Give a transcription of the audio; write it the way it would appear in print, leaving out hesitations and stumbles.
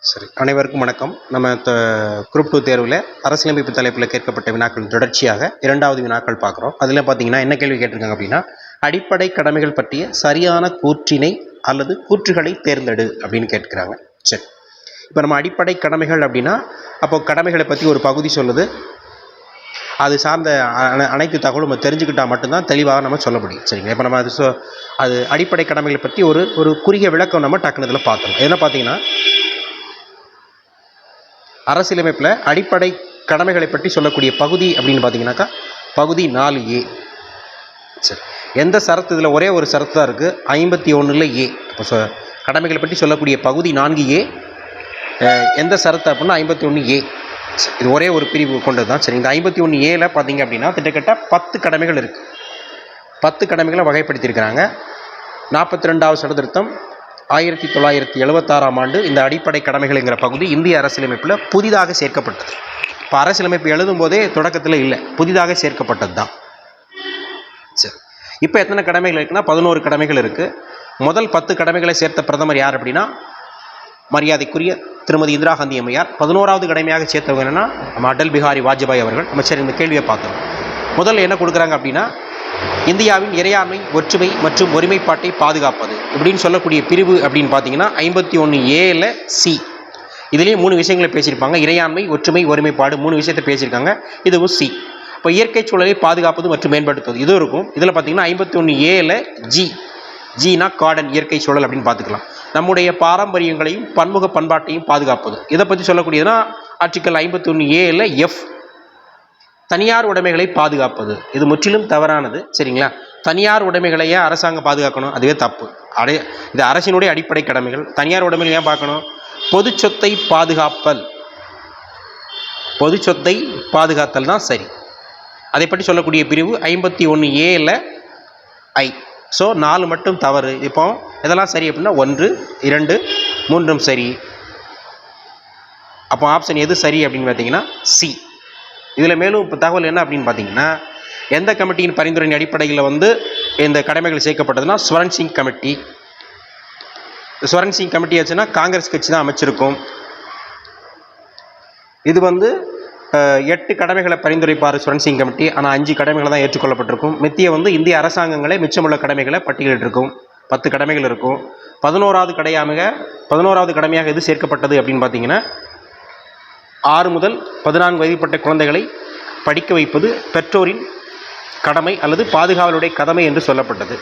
சரி, அனைவருக்கும் வணக்கம். நம்ம குரூப் 2 தேர்வில் அரசியலமைப்பு தலைப்பில் கேட்கப்பட்ட வினாக்களின் தொடர்ச்சியாக 2வது வினாக்கள் பார்க்குறோம். அதில் பார்த்தீங்கன்னா என்ன கேள்வி கேட்டிருக்காங்க அப்படின்னா, அடிப்படை கடமைகள் பற்றிய சரியான கூற்றினை அல்லது கூற்றுகளை தேர்ந்தெடு அப்படின்னு கேட்குறாங்க. சரி, இப்போ நம்ம அடிப்படை கடமைகள் அப்படின்னா, அப்போ கடமைகளை பற்றி ஒரு பகுதி சொல்லுது, அது சார்ந்த அனைத்து தகவலும் நம்ம தெரிஞ்சுக்கிட்டால் மட்டும்தான் தெளிவாக நம்ம சொல்ல முடியும். சரிங்களா? இப்போ நம்ம அது அடிப்படை கடமைகளை பற்றி ஒரு குறுகிய விளக்கம் நம்ம டக்குனு இதில் பார்த்தோம். என்ன பார்த்தீங்கன்னா, அரசியலமைப்பில் அடிப்படை கடமைகளை பற்றி சொல்லக்கூடிய பகுதி அப்படின்னு பார்த்தீங்கன்னாக்கா பகுதி 4A. சரி, எந்த சரத்து இதில் ஒரே ஒரு சரத்து தான் இருக்குது, 51 A. இப்போ கடமைகளை பற்றி சொல்லக்கூடிய பகுதி 4A எந்த சரத்து அப்படின்னா 51A. இது ஒரே ஒரு பிரிவு கொண்டது தான். சரி, இந்த 51Aல பார்த்தீங்க அப்படின்னா கிட்டத்தட்ட 10 கடமைகள் இருக்குது. 10 கடமைகளை வகைப்படுத்தியிருக்கிறாங்க. 42வது சட்ட திருத்தம் 1976ஆம் ஆண்டு இந்த அடிப்படை கடமைகள்ங்கிற பகுதி இந்திய அரசியலமைப்பில் புதிதாக சேர்க்கப்பட்டது. இப்போ அரசியலமைப்பு எழுதும் போதே தொடக்கத்தில் இல்லை, புதிதாக சேர்க்கப்பட்டது தான். சரி, இப்போ எத்தனை கடமைகள் இருக்குன்னா 11 கடமைகள் இருக்குது. முதல் 10 கடமைகளை சேர்த்த பிரதமர் யார் அப்படின்னா மரியாதைக்குரிய திருமதி இந்திரா காந்தி அம்மையார். 11வது கடமையாக சேர்த்தவங்க என்னன்னா நம்ம அடல் பிஹாரி வாஜ்பாய் அவர்கள். நம்ம சரி இந்த கேள்வியை பார்க்குறோம். முதல்ல என்ன கொடுக்குறாங்க அப்படின்னா, இந்தியாவின் இறையாண்மை, ஒற்றுமை மற்றும் ஒருமைப்பாட்டை பாதுகாப்பது இப்படின்னு சொல்லக்கூடிய பிரிவு அப்படின்னு பார்த்தீங்கன்னா 51Aல C. இதுலேயும் 3 விஷயங்களை பேசியிருப்பாங்க. இறையாண்மை, ஒற்றுமை, ஒருமைப்பாடு 3 விஷயத்தை பேசியிருக்காங்க. இதுவும் C. இப்போ இயற்கை சூழலை பாதுகாப்பது மற்றும் மேம்படுத்துவது இது இருக்கும். இதில் பார்த்தீங்கன்னா 51Aல ஜினா கார்டன், இயற்கை சூழல் அப்படின்னு பார்த்துக்கலாம். நம்முடைய பாரம்பரியங்களையும் பன்முக பண்பாட்டையும் பாதுகாப்பது இதை பற்றி சொல்லக்கூடியதுன்னா ஆர்டிக்கல் 51Aல F. தனியார் உடைமைகளை பாதுகாப்பது இது முற்றிலும் தவறானது. சரிங்களா? தனியார் உடைமைகளையே அரசாங்கம் பாதுகாக்கணும், அதுவே தப்பு. இது அரசினுடைய அடிப்படை கடமைகள். தனியார் உடைமைகள் ஏன் பார்க்கணும்? பொது சொத்தை பாதுகாப்பல், பொது சொத்தை பாதுகாத்தல் தான் சரி. அதை பற்றி சொல்லக்கூடிய பிரிவு 51Aல I. ஸோ 4 மட்டும் தவறு. இப்போ இதெல்லாம் சரி அப்படின்னா 1, 2, 3 சரி. அப்போ ஆப்ஷன் எது சரி அப்படின்னு பார்த்தீங்கன்னா C. இதில் மேலும் இப்போ தகவல் என்ன அப்படின்னு பார்த்தீங்கன்னா, எந்த கமிட்டியின் பரிந்துரையின் அடிப்படையில் இந்த கடமைகள் சேர்க்கப்பட்டதுன்னா ஸ்வரன் சிங் கமிட்டி. ஸ்வரன் சிங் கமிட்டி ஆச்சுன்னா காங்கிரஸ் கட்சி தான் அமைச்சிருக்கும். இது 8 கடமைகளை பரிந்துரைப்பார் ஸ்வரன் சிங் கமிட்டி. ஆனால் 5 கடமைகள் தான் ஏற்றுக்கொள்ளப்பட்டிருக்கும். மித்திய இந்திய அரசாங்கங்களே மிச்சமுள்ள கடமைகளை பட்டியலிட்டிருக்கும். 10 கடமைகள் இருக்கும். 11வது கடமையாக எது சேர்க்கப்பட்டது அப்படின்னு பார்த்தீங்கன்னா, 6 முதல் 14 வயதுப்பட்ட குழந்தைகளை படிக்க வைப்பது பெற்றோரின் கடமை அல்லது பாதுகாவலுடைய கடமை என்று சொல்லப்பட்டது.